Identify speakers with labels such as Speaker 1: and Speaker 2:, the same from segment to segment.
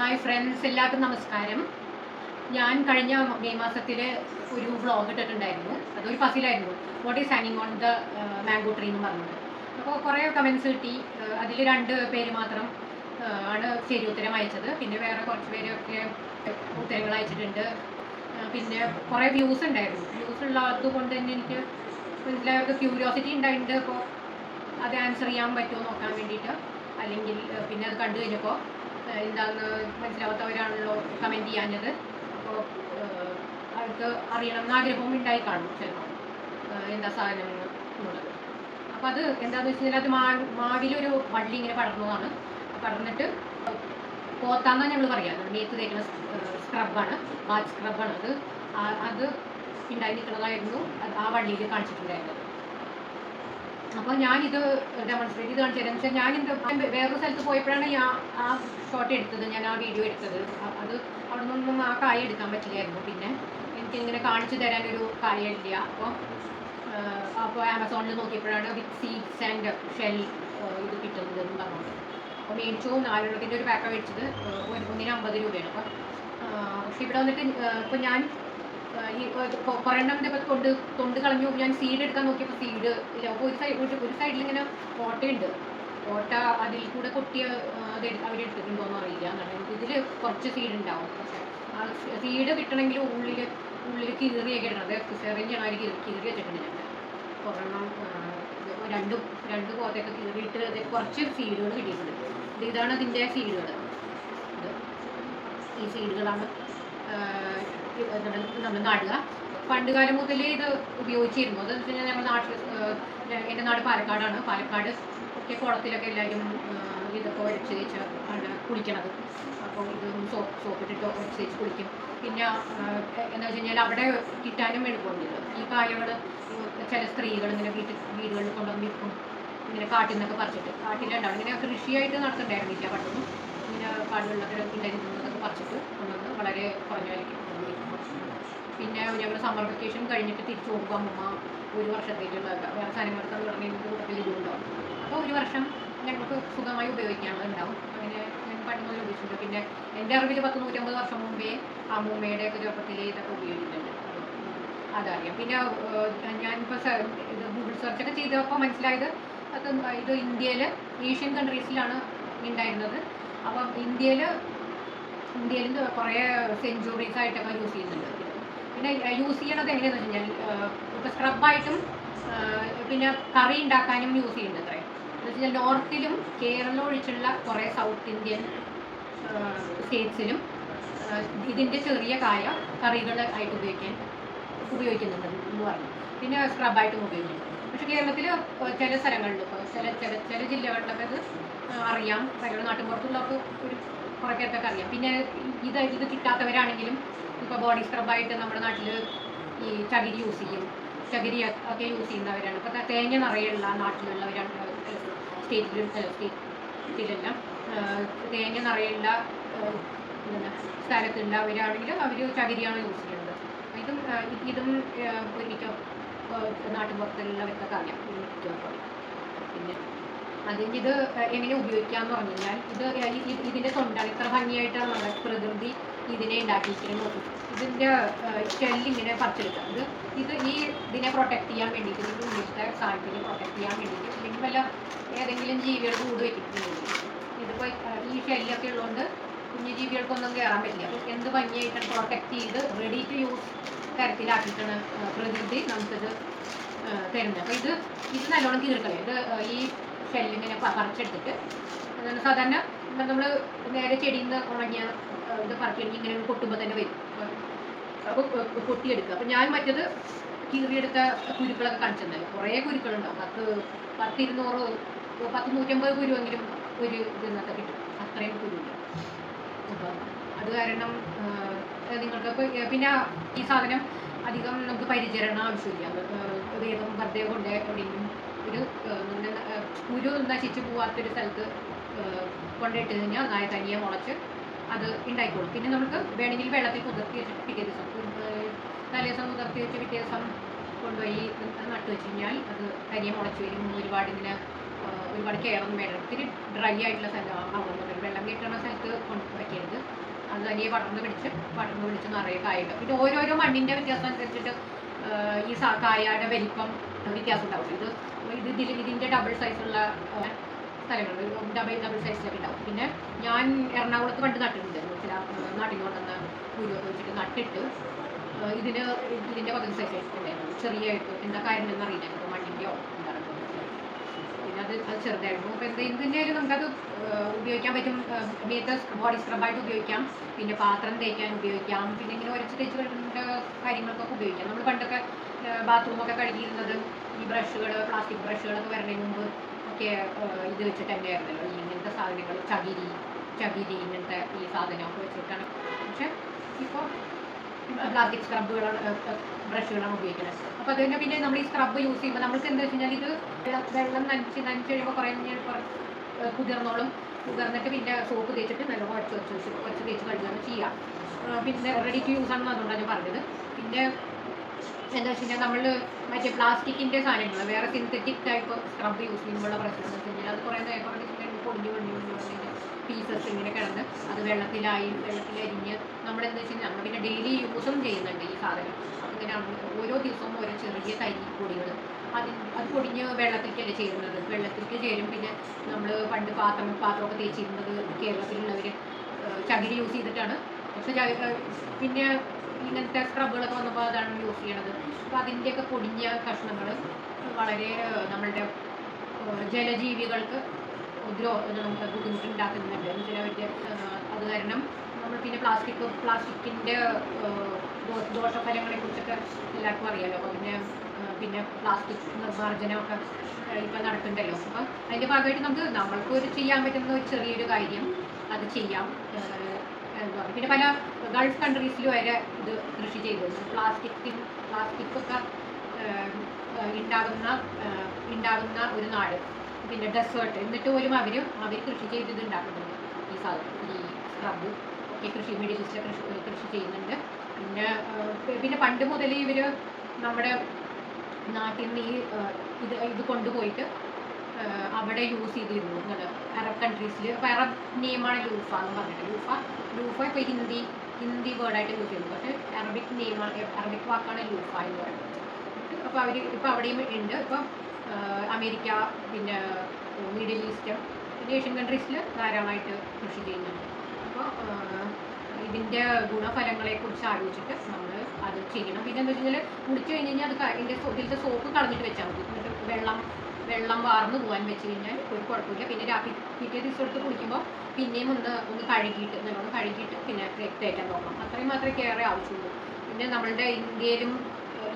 Speaker 1: Hi friends, എല്ലാവർക്കും നമസ്കാരം. ഞാൻ കഴിഞ്ഞ മെയ് മാസത്തിൽ ഒരു വ്ളോഗ് ഇട്ടിട്ടുണ്ടായിരുന്നു. അതൊരു പസിലായിരുന്നു, വാട്ട് ഈസ് ഹാങ്ങിങ് ഓൺ ദ മാംഗോ ട്രീ എന്ന് പറഞ്ഞത്. അപ്പോൾ കുറേ കമൻസ് കിട്ടി. അതിൽ 2 പേര് മാത്രം ആണ് ശരി ഉത്തരം അയച്ചത്. പിന്നെ വേറെ കുറച്ച് പേരൊക്കെ ഉത്തരങ്ങൾ അയച്ചിട്ടുണ്ട്. പിന്നെ കുറേ വ്യൂസ് ഉണ്ടായിരുന്നു. വ്യൂസ് ഉള്ളത് കൊണ്ട് തന്നെ എനിക്ക് മനസ്സിലായവർക്ക് ക്യൂരിയോസിറ്റി ഉണ്ടായിട്ടുണ്ട്. അപ്പോൾ അത് ആൻസർ ചെയ്യാൻ പറ്റുമോ നോക്കാൻ വേണ്ടിയിട്ട്. അല്ലെങ്കിൽ പിന്നെ അത് കണ്ടു കഴിഞ്ഞപ്പോൾ എന്താണെന്ന് മനസ്സിലാവാത്തവരാണല്ലോ കമൻറ്റ് ചെയ്യാഞ്ഞത്. അപ്പോൾ അവർക്ക് അറിയണം എന്ന് ആഗ്രഹവും ഉണ്ടായി കാണും ചിലപ്പോൾ എന്താ സാധനം എന്നുള്ളത്. അപ്പോൾ അത് എന്താണെന്ന് വെച്ച് കഴിഞ്ഞാൽ അത് മാവിലൊരു വള്ളി ഇങ്ങനെ പടർന്നതാണ്. പടർന്നിട്ട് പോത്താന്നാണ് ഞങ്ങൾ പറയാം. മേത്ത് തേക്കുന്ന സ്ക്രബാണ്, ബാത്ത് സ്ക്രബാണ് അത്. അത് ഉണ്ടായി നിൽക്കുന്നതായിരുന്നു ആ വള്ളിയിൽ കാണിച്ചിട്ടുണ്ടായിരുന്നത്. അപ്പോൾ ഞാനിത് ഡെമോൺസ്ട്രേറ്റ് ചെയ്ത് കാണിച്ചു തരാമെന്ന് വെച്ചാൽ ഞാൻ വേറൊരു സ്ഥലത്ത് പോയപ്പോഴാണ് ആ ഷോട്ട് എടുത്തത്, ഞാൻ ആ വീഡിയോ എടുത്തത്. അത് അവിടെ നിന്നൊന്നും ആ കായ എടുക്കാൻ പറ്റില്ലായിരുന്നു. പിന്നെ എനിക്കിങ്ങനെ കാണിച്ചു തരാനൊരു കാര്യമില്ല. അപ്പോൾ ആമസോണിൽ നോക്കിയപ്പോഴാണ് വിത്ത് സീഡ്സ് ആൻഡ് ഷെൽ ഇത് കിട്ടുന്നതെന്ന് പറഞ്ഞത്. അപ്പോൾ മേടിച്ചു. 4 ഒരു പാക്ക മേടിച്ചത്. ഒന്നിന് 50 രൂപയാണ്. പക്ഷെ ഇവിടെ വന്നിട്ട് ഇപ്പോൾ ഞാൻ ഈ കുറേ എണ്ണം ഇതേപോലെ തൊണ്ട് കളഞ്ഞു. ഞാൻ സീഡ് എടുക്കാൻ നോക്കിയപ്പോൾ സീഡ് ഇല്ല. അപ്പോൾ ഒരു സൈഡിൽ ഇങ്ങനെ ഓട്ടയുണ്ട്. ഓട്ട അതിൽ കൂടെ കൊട്ടിയ അത് അവരെടുത്തിട്ടുണ്ടോയെന്ന് അറിയില്ല. എന്നാണ് ഇതിൽ കുറച്ച് സീഡ് ഉണ്ടാവും. പക്ഷേ ആ സീഡ് കിട്ടണമെങ്കിൽ ഉള്ളിൽ കീറിയൊക്കെ ഇടണം. അത് സിസേറിയനാണ് അവർ കീറി വെച്ചിട്ടുണ്ട്. ഞാൻ രണ്ട് പോത്തൊക്കെ കീറിയിട്ട് കുറച്ച് സീഡുകൾ കിട്ടിയിട്ടുണ്ട്. ഇതാണ് അതിൻ്റെ സീഡുകൾ. ഈ സീഡുകളാണ് നമ്മൾ നടുക. പണ്ട് കാലം മുതൽ ഇത് ഉപയോഗിച്ചിരുന്നു. അതെന്ന് വെച്ച് കഴിഞ്ഞാൽ ഞങ്ങളുടെ നാട്ടിൽ, എൻ്റെ നാട് പാലക്കാടാണ്. പാലക്കാട് ഒക്കെ കുളത്തിലൊക്കെ എല്ലാവരും ഇതൊക്കെ ഉരച്ച് തേച്ച് ആണ് കുളിക്കണത്. അപ്പോൾ ഇത് സോപ്പിട്ടിട്ട് ഉരച്ച് തേച്ച് കുളിക്കും. പിന്നെ എന്താ വെച്ച് കഴിഞ്ഞാൽ അവിടെ കിട്ടാനും എളുപ്പമുണ്ട്. ഈ കായകൾ ചില സ്ത്രീകൾ ഇങ്ങനെ വീടുകളിൽ കൊണ്ടുവന്ന് വിൽക്കും. ഇങ്ങനെ കാട്ടിൽ നിന്നൊക്കെ പറിച്ചിട്ട്, കാട്ടിലുണ്ടാവും. ഇങ്ങനെ കൃഷിയായിട്ട് നടത്തുന്നുണ്ടായിരുന്നില്ല പണ്ടൊന്നും. ഇങ്ങനെ കാടുകളിലൊക്കെ ഉണ്ടായിരുന്നതൊക്കെ പറിച്ചിട്ട് കൊണ്ടുവന്ന് വളരെ കുറഞ്ഞ വിലയ്ക്ക് കൊണ്ടുവരും. പിന്നെ ഞങ്ങൾ സമ്മർ വെക്കേഷൻ കഴിഞ്ഞിട്ട് തിരിച്ചു പോകുമ്പോൾ അമ്മ ഒരു വർഷത്തേക്കുള്ള വേറെ സാധനങ്ങൾക്ക് പറഞ്ഞ കൂട്ടത്തിൽ ഇതുണ്ടാവും. അപ്പോൾ ഒരു വർഷം ഞങ്ങൾക്ക് സുഖമായി ഉപയോഗിക്കാനുണ്ടാവും. അങ്ങനെ ഞാൻ പണ്ട് മുതൽ ഉപയോഗിച്ചിട്ടുണ്ട്. പിന്നെ എൻ്റെ അറിവിൽ 150 വർഷം മുമ്പേ അമ്മൂമ്മയുടെ ഒക്കെ ചെറുപ്പത്തിൽ ഇതൊക്കെ ഉപയോഗിക്കുന്നുണ്ട്. അതറിയാം. പിന്നെ ഞാനിപ്പോൾ ഇത് ഗൂഗിൾ സെർച്ചൊക്കെ ചെയ്തപ്പോൾ മനസ്സിലായത് ഇത് ഇന്ത്യയിൽ ഏഷ്യൻ കൺട്രീസിലാണ് ഉണ്ടായിരുന്നത്. അപ്പം ഇന്ത്യയിൽ കുറേ സെഞ്ചുറീസ് ആയിട്ടൊക്കെ യൂസ് ചെയ്യുന്നുണ്ട്. പിന്നെ യൂസ് ചെയ്യണത് എങ്ങനെയാണെന്ന് വെച്ച് കഴിഞ്ഞാൽ ഇപ്പോൾ സ്ക്രബായിട്ടും പിന്നെ കറി ഉണ്ടാക്കാനും യൂസ് ചെയ്യുന്നുണ്ട്. അത്രയും എന്ന് വെച്ച് കഴിഞ്ഞാൽ നോർത്തിലും കേരളം ഒഴിച്ചുള്ള കുറേ സൗത്ത് ഇന്ത്യൻ സ്റ്റേറ്റ്സിലും ഇതിൻ്റെ ചെറിയ കായ കറികൾ ആയിട്ട് ഉപയോഗിക്കുന്നുണ്ട് എന്ന് പറഞ്ഞു. പിന്നെ സ്ക്രബായിട്ടും ഉപയോഗിക്കുന്നുണ്ട്. പക്ഷേ കേരളത്തിൽ ചില സ്ഥലങ്ങളിൽ ഇപ്പോൾ ചില ജില്ലകളിലൊക്കെ ഇത് അറിയാം. ഭയങ്കര നാട്ടിൻപുറത്തുള്ളവർക്ക് കുറേ പേർക്കൊക്കെ അറിയാം. പിന്നെ ഇത് കിട്ടാത്തവരാണെങ്കിലും ഇപ്പോൾ ബോഡി സ്ക്രബായിട്ട് നമ്മുടെ നാട്ടിൽ ഈ ചകിരി യൂസ് ചെയ്യും. ചകിരി ഒക്കെ യൂസ് ചെയ്യുന്നവരാണ്. ഇപ്പോൾ തേങ്ങ നിറയുള്ള നാട്ടിലുള്ളവരാണ്. സ്റ്റേറ്റിലെല്ലാം തേങ്ങ നിറയുള്ള സ്ഥലത്തുള്ളവരാണെങ്കിലും അവർ ചകിരിയാണ് യൂസ് ചെയ്യുന്നത്. ഇതും മിക്ക നാട്ടിൻപുറത്തുള്ളവർക്കൊക്കെ അറിയാം. പിന്നെ ഇത് എങ്ങനെ ഉപയോഗിക്കാമെന്ന് പറഞ്ഞു കഴിഞ്ഞാൽ ഇതിൻ്റെ തൊണ്ടാണ് ഇത്ര ഭംഗിയായിട്ടാണ് നമ്മുടെ പ്രകൃതി ഇതിനെ ഉണ്ടാക്കിയിരിക്കുന്നത്. ഇതിൻ്റെ ഷെല്ലിങ്ങനെ പറിച്ചെടുക്കുക. ഇതിനെ പ്രൊട്ടക്ട് ചെയ്യാൻ വേണ്ടിയിട്ട്, ഇതിൻ്റെ ഉള്ളിലത്തെ സാധനത്തിനെ പ്രൊട്ടക്ട് ചെയ്യാൻ വേണ്ടിയിട്ട്, അല്ലെങ്കിൽ വല്ല ഏതെങ്കിലും ജീവികൾ കൂട് വെച്ചിട്ടുണ്ടെങ്കിൽ ഇതിപ്പോൾ ഈ ഷെല്ലൊക്കെ ഉള്ളതുകൊണ്ട് കുഞ്ഞു ജീവികൾക്കൊന്നും കയറാൻ പറ്റില്ല. അപ്പോൾ എന്ത് ഭംഗിയായിട്ടാണ് പ്രൊട്ടക്ട് ചെയ്ത് റെഡി ടു യൂസ് തരത്തിലാക്കിയിട്ടാണ് പ്രകൃതി നമുക്കിത് തരുന്നത്. അപ്പോൾ ഇത് നല്ലോണം കീഴ്ക്കളയും. ഇത് ഈ ഷെല്ലിങ്ങനെ പറിച്ചെടുത്തിട്ട് സാധാരണ നമ്മൾ നേരെ ചെടിയിൽ നിന്ന് ഉണങ്ങിയ ഇത് പറിച്ചെടുത്ത് ഇങ്ങനെ കൊട്ടുമ്പോൾ തന്നെ വരും. അപ്പോൾ കൊട്ടിയെടുക്കുക. അപ്പോൾ ഞാൻ മറ്റത് കീറിയെടുത്ത കുരുക്കളൊക്കെ കാണിച്ചിരുന്നല്ലോ. കുറേ കുരുക്കളുണ്ടാവും. 100-150 കുരുവെങ്കിലും ഒരു ഇതിനകത്ത് കിട്ടും. അത്രയും കുരുണ്ട്. അപ്പോൾ അത് കാരണം നിങ്ങൾക്ക് പിന്നെ ഈ സാധനം അധികം നമുക്ക് പരിചരണം ആവശ്യമില്ല. വേഗം വെറുതെ കൊണ്ട് എവിടെയെങ്കിലും കുരു നശിച്ച് പോവാത്തൊരു സ്ഥലത്ത് കൊണ്ടിട്ട് കഴിഞ്ഞാൽ തനിയെ മുളച്ച് അത് ഉണ്ടായിക്കോളും. പിന്നെ നമുക്ക് വേണമെങ്കിൽ വെള്ളത്തിൽ കുതിർത്തി വെച്ചിട്ട് പിറ്റേ ദിവസം തലേദിവസം കുതിർത്തി വെച്ച് പിറ്റേ ദിവസം കൊണ്ടുപോയി നട്ടു വെച്ച് കഴിഞ്ഞാൽ അത് തനിയെ മുളച്ച് വരും. ഒരുപാട് കെയറൊന്നും വേണം. ഒത്തിരി ഡ്രൈ ആയിട്ടുള്ള സ്ഥലം ആവുന്നത്, വെള്ളം കെട്ടുന്ന സ്ഥലത്ത് വയ്ക്കരുത്. തനിയെ പടർന്ന് പിടിച്ച് നിറയെ കായുണ്ട്. പിന്നെ ഓരോരോ മണ്ണിൻ്റെ വ്യത്യാസം അനുസരിച്ചിട്ട് ഈ കായയുടെ വലിപ്പം വ്യത്യാസം ഉണ്ടാവും. ഇതിൻ്റെ ഡബിൾ സൈസുള്ള സ്ഥലങ്ങൾ ഡബിൾ സൈസിലൊക്കെ ഉണ്ടാവും. പിന്നെ ഞാൻ എറണാകുളത്ത് പണ്ട് നട്ടിട്ടുണ്ട്. ചില നാട്ടിൽ കൊണ്ടുവന്ന കുരു വെച്ചിട്ട് നട്ടിട്ട് ഇതിൻ്റെ പകുതി സൈസ് ഉണ്ടായിരുന്നു. ചെറിയായിട്ട് എന്താ കാര്യം എന്ന് അറിയില്ല, ഇപ്പോൾ മണ്ണിൻ്റെയോ എന്താണ്. പിന്നെ അത് ചെറുതായിരുന്നു. അപ്പോൾ എന്തിൻ്റെയായാലും നമുക്കത് ഉപയോഗിക്കാൻ പറ്റും. ബോഡി സ്ക്രബായിട്ട് ഉപയോഗിക്കാം, പിന്നെ പാത്രം തേക്കാൻ ഉപയോഗിക്കാം, പിന്നെ ഇങ്ങനെ ഉരച്ച് തേച്ച് കഴിക്കേണ്ട കാര്യങ്ങൾക്കൊക്കെ ഉപയോഗിക്കാം. നമ്മൾ പണ്ടൊക്കെ ബാത്റൂമൊക്കെ കഴുകിയിരുന്നത് ഈ ബ്രഷുകൾ, പ്ലാസ്റ്റിക് ബ്രഷുകളൊക്കെ വരുന്നതിന് മുമ്പ് ഒക്കെ ഇത് വെച്ചിട്ട് തന്നെയായിരുന്നല്ലോ. ഇങ്ങനത്തെ സാധനങ്ങൾ ചകിരി ഇങ്ങനത്തെ ഈ സാധനമൊക്കെ വെച്ചിട്ടാണ്. പക്ഷെ ഇപ്പോൾ പ്ലാസ്റ്റിക് ബ്രഷുകളാണ് ഉപയോഗിക്കുന്നത്. അപ്പോൾ അത് തന്നെ. പിന്നെ നമ്മൾ ഈ സ്ക്രബ് യൂസ് ചെയ്യുമ്പോൾ നമ്മൾക്ക് എന്താ വെച്ച് കഴിഞ്ഞാൽ ഇത് വെള്ളം നനച്ച് കഴിയുമ്പോൾ കുറേ കുതിർന്നിട്ട് പിന്നെ സോപ്പ് തേച്ചിട്ട് നല്ല കുറച്ച് തേച്ച് കഴുകുകയാണ് ചെയ്യുക. പിന്നെ റെഡി ടു യൂസ് ആണെന്ന് അതുകൊണ്ടാണ് ഞാൻ പറഞ്ഞത്. പിന്നെ എന്താ വെച്ച് കഴിഞ്ഞാൽ നമ്മൾ മറ്റേ പ്ലാസ്റ്റിക്കിൻ്റെ സാധനങ്ങൾ, വേറെ സിന്തറ്റിക് ടൈപ്പ് സ്ക്രബ് യൂസ് ചെയ്യുമ്പോഴുള്ള പ്രശ്നം എന്ന് വെച്ച് കഴിഞ്ഞാൽ അത് കുറേ പൊടിഞ്ഞ് പീസസ് ഇങ്ങനെ കിടന്ന് അത് വെള്ളത്തിലരിഞ്ഞ് നമ്മളെന്താ വെച്ച് കഴിഞ്ഞാൽ നമ്മൾ പിന്നെ ഡെയിലി യൂസും ചെയ്യുന്നുണ്ട് ഈ സാധനം. അങ്ങനെയാണ് ഓരോ ദിവസവും ഓരോ ചെറിയ പൊടികൾ അത് പൊടിഞ്ഞ് വെള്ളത്തിലേക്കല്ലേ ചേരുന്നത്. വെള്ളത്തിലേക്ക് ചേരും. പിന്നെ നമ്മൾ പണ്ട് പാത്രമൊക്കെ തേച്ചിരുന്നത് കേരളത്തിലുള്ളവർ ചകിരി യൂസ് ചെയ്തിട്ടാണ്. പക്ഷെ പിന്നെ ഇങ്ങനത്തെ സ്ക്രബുകളൊക്കെ വന്നപ്പോൾ അതാണ് യൂസ് ചെയ്യണത്. അപ്പോൾ അതിൻ്റെയൊക്കെ പൊടിഞ്ഞ കഷ്ണങ്ങൾ വളരെ നമ്മളുടെ ജലജീവികൾക്ക് നമുക്ക് ബുദ്ധിമുട്ടുണ്ടാക്കുന്നുണ്ട്. ചിലവരുടെ അത് കാരണം നമ്മൾ പിന്നെ പ്ലാസ്റ്റിക്കിൻ്റെ ദോഷഫലങ്ങളെ കുറിച്ചൊക്കെ എല്ലാവർക്കും അറിയാമല്ലോ. അപ്പോൾ പിന്നെ പ്ലാസ്റ്റിക് നിർമ്മാർജ്ജനമൊക്കെ ഇപ്പം നടക്കുന്നുണ്ടല്ലോ. അപ്പം അതിൻ്റെ ഭാഗമായിട്ട് നമ്മൾക്ക് ചെയ്യാൻ പറ്റുന്ന ഒരു ചെറിയൊരു കാര്യം അത് ചെയ്യാം. പിന്നെ പല ഗൾഫ് കൺട്രീസിൽ വരെ ഇത് കൃഷി ചെയ്തിരുന്നു. പ്ലാസ്റ്റിക്കൊക്കെ ഉണ്ടാകുന്ന ഒരു നാട്, പിന്നെ ഡെസേർട്ട്, എന്നിട്ട് പോലും അവർ കൃഷി ചെയ്ത് ഉണ്ടാക്കുന്നുണ്ട് ഈ സാധനം. ഈ സ്ക്രബ് ഒക്കെ മിഡിൽ ഈസ്റ്റിലെ കൃഷി ചെയ്യുന്നുണ്ട്. പിന്നെ പണ്ട് മുതൽ ഇവർ നമ്മുടെ നാട്ടിൽ നിന്ന് ഇത് കൊണ്ടുപോയിട്ട് അവിടെ യൂസ് ചെയ്തിരുന്നു. അറബ് കൺട്രീസിൽ. അപ്പോൾ അറബ് നെയിമാണ് ലൂഫ എന്ന് പറഞ്ഞിട്ട്. ലൂഫ ഇപ്പോൾ ഹിന്ദി വേർഡായിട്ട് യൂസ് ചെയ്യുന്നു. പക്ഷേ അറബിക് വാക്കാണ് ലൂഫ എന്ന് പറയുന്നത്. അപ്പോൾ ഇപ്പോൾ അവിടെയും ഉണ്ട്. ഇപ്പോൾ അമേരിക്ക, പിന്നെ മിഡിൽ ഈസ്റ്റ്, പിന്നെ ഏഷ്യൻ കൺട്രീസിൽ ധാരാളമായിട്ട് കൃഷി ചെയ്യുന്നുണ്ട്. അപ്പോൾ ഇതിൻ്റെ ഗുണഫലങ്ങളെക്കുറിച്ച് ആലോചിച്ചിട്ട് നമ്മൾ അത് ചെയ്യണം. പിന്നെ എന്താ വെച്ച് കഴിഞ്ഞാൽ കുടിച്ചു കഴിഞ്ഞ് കഴിഞ്ഞാൽ ഇതിലത്തെ സോപ്പ് കളഞ്ഞിട്ട് വെച്ചാൽ മതി. എന്നിട്ട് വെള്ളം വാർന്ന് പോകാൻ വെച്ച് കഴിഞ്ഞാൽ ഒരു കുഴപ്പമില്ല. പിന്നെ പിറ്റേ ദിവസം എടുത്ത് കുളിക്കുമ്പോൾ പിന്നെയും ഒന്ന് കഴുകിയിട്ട് പിന്നെ തേക്കാൻ നോക്കണം. അത്രയും മാത്രമേ കെയറേ ആവശ്യമുള്ളൂ. പിന്നെ നമ്മളുടെ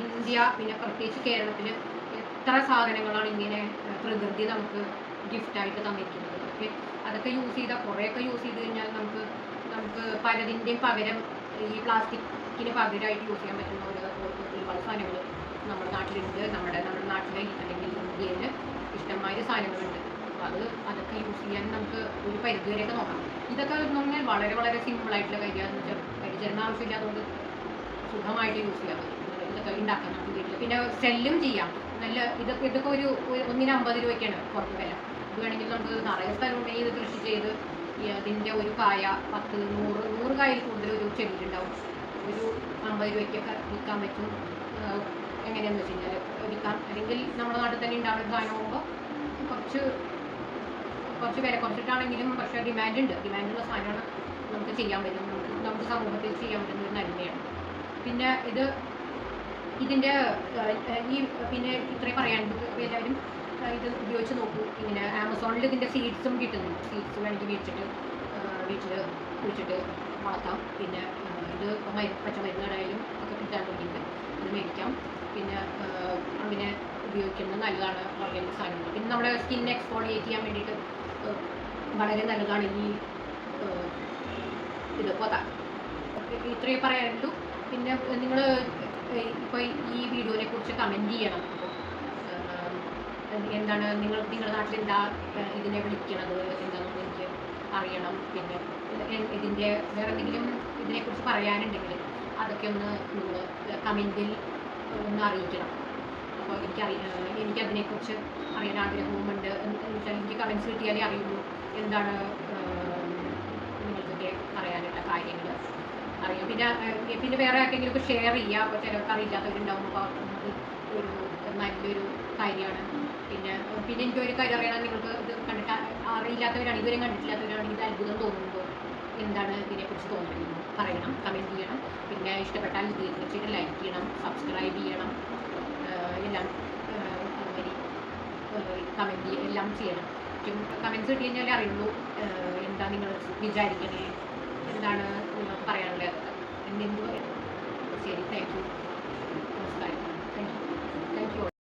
Speaker 1: ഇന്ത്യ പിന്നെ പ്രത്യേകിച്ച് കേരളത്തിൽ എത്ര സാധനങ്ങളാണ് ഇങ്ങനെ പ്രകൃതി നമുക്ക് ഗിഫ്റ്റായിട്ട് തന്നിരിക്കുന്നത്. അതൊക്കെ യൂസ് ചെയ്താൽ കുറേയൊക്കെ യൂസ് ചെയ്ത് കഴിഞ്ഞാൽ നമുക്ക് പലതിൻ്റെയും പകരം ഈ പ്ലാസ്റ്റിക്കിന് പകരമായിട്ട് യൂസ് ചെയ്യാൻ പറ്റുന്ന ഒരുപാട് സാധനങ്ങൾ നമ്മുടെ നാട്ടിലുണ്ട്. നമ്മുടെ നാട്ടിലെ അല്ലെങ്കിൽ ഇന്ത്യയിൽ ഇഷ്ടംമാതിരി സാധനങ്ങളുണ്ട്. അപ്പോൾ അതൊക്കെ യൂസ് ചെയ്യാൻ നമുക്ക് ഒരു പരിധിവരെയൊക്കെ നോക്കാം. ഇതൊക്കെ എന്ന് പറഞ്ഞാൽ വളരെ വളരെ സിമ്പിളായിട്ടുള്ള കാര്യമാണെന്ന് വെച്ചാൽ പരിചരണം ആവശ്യമില്ലാത്തതുകൊണ്ട് സുഖമായിട്ട് യൂസ് ചെയ്യാൻ പറ്റും. ഇതൊക്കെ ഉണ്ടാക്കാം നമുക്ക് വീട്ടിൽ. പിന്നെ സെല്ലും ചെയ്യാം. ഇതൊക്കെ ഒരു 150 രൂപയ്ക്കാണ് പുറത്ത് വില. ഇത് വേണമെങ്കിൽ നമുക്ക് നിറയെ സ്ഥലമുണ്ടെങ്കിൽ ഇത് കൃഷി ചെയ്ത് അതിൻ്റെ ഒരു കായ 100 കായയിൽ കൂടുതൽ ഒരു ചെടിയിലുണ്ടാവും. ഒരു 50 രൂപയ്ക്കൊക്കെ വിൽക്കാൻ പറ്റും. എങ്ങനെയാണെന്ന് വെച്ച് കഴിഞ്ഞാൽ വിൽക്കാം. അല്ലെങ്കിൽ നമ്മുടെ നാട്ടിൽ തന്നെ ഉണ്ടാവുന്ന സാധനമാകുമ്പോൾ കുറച്ച് വില കുറച്ചിട്ടാണെങ്കിലും പക്ഷേ ഡിമാൻഡുള്ള സാധനമാണ് നമുക്ക് ചെയ്യാൻ പറ്റും. നമുക്ക് സമൂഹത്തിൽ ചെയ്യാൻ പറ്റുന്ന ഒരു നന്മയാണ്. പിന്നെ ഇതിൻ്റെ പിന്നെ ഇത്രയും പറയാനുണ്ട്. എല്ലാവരും ഇത് ഉപയോഗിച്ച് നോക്കൂ. ഇങ്ങനെ ആമസോണിൽ ഇതിൻ്റെ സീഡ്സും കിട്ടുന്നുണ്ട്. സീഡ്സ് വേണമെങ്കിൽ വീട്ടിൽ കുഴിച്ചിട്ട് വളർത്താം. പിന്നെ ഇത് പച്ചമരുന്നുകളായാലും ഒക്കെ കിട്ടാൻ തുടങ്ങിയിട്ട് ഇത് മേടിക്കാം. പിന്നെ അങ്ങനെ ഉപയോഗിക്കുന്നത് നല്ലതാണ് ഓർഗാനിക് സാധനങ്ങൾ. പിന്നെ നമ്മുടെ സ്കിൻ എക്സ്ഫോളിയേറ്റ് ചെയ്യാൻ വേണ്ടിയിട്ട് വളരെ നല്ലതാണ് ഇത് പൊത. ഇത്രയും പറയാനുള്ളൂ. പിന്നെ നിങ്ങൾ ഇപ്പോൾ ഈ വീഡിയോനെ കുറിച്ച് കമൻറ്റ് ചെയ്യണം. അപ്പോൾ എന്താണ് നിങ്ങളുടെ നാട്ടിൽ എന്താ ഇതിനെ വിളിക്കണത് എന്താണെന്ന് എനിക്ക് അറിയണം. പിന്നെ ഇതിൻ്റെ വേറെ എന്തെങ്കിലും ഇതിനെക്കുറിച്ച് പറയാനുണ്ടെങ്കിൽ അതൊക്കെ ഒന്ന് നിങ്ങൾ കമൻറ്റിൽ ഒന്ന് അറിയിക്കണം. അപ്പോൾ എനിക്കതിനെക്കുറിച്ച് അറിയാൻ ആഗ്രഹവുമുണ്ട്. എനിക്ക് കമൻറ്റ്സ് കിട്ടിയാലേ അറിയുള്ളൂ എന്താണ് നിങ്ങൾക്കൊക്കെ പറയാനുള്ള കാര്യങ്ങൾ. പിന്നെ വേറെ ആർക്കെങ്കിലും ഷെയർ ചെയ്യുക. അപ്പോൾ ചിലർക്ക് അറിയില്ലാത്തവരുണ്ടാവും. അപ്പോൾ അത് ഒരു നല്ലൊരു കാര്യമാണ്. പിന്നെ എനിക്കൊരു കാര്യം അറിയണം, നിങ്ങൾക്ക് ഇത് കണ്ടിട്ട് അറിയില്ലാത്തവരാണ്, ഇതുവരെ കണ്ടിട്ടില്ലാത്തവരാണെങ്കിൽ ഇത് അത്ഭുതം തോന്നുമ്പോൾ എന്താണ് ഇതിനെക്കുറിച്ച് തോന്നുന്നത് പറയണം, കമൻറ്റ് ചെയ്യണം. പിന്നെ ഇഷ്ടപ്പെട്ടാൽ തീർച്ചയായിട്ടും ലൈക്ക് ചെയ്യണം, സബ്സ്ക്രൈബ് ചെയ്യണം, എല്ലാം കമൻറ്റ് എല്ലാം ചെയ്യണം. കമൻറ്റ്സ് കിട്ടി കഴിഞ്ഞാലേ അറിയുള്ളൂ എന്താ നിങ്ങൾ വിചാരിക്കണേ, എന്താണ് നിങ്ങൾക്ക് പറയാനുള്ളത്, എന്തെങ്കിലും. ശരി, താങ്ക് യു, നമസ്കാരം, താങ്ക് യു.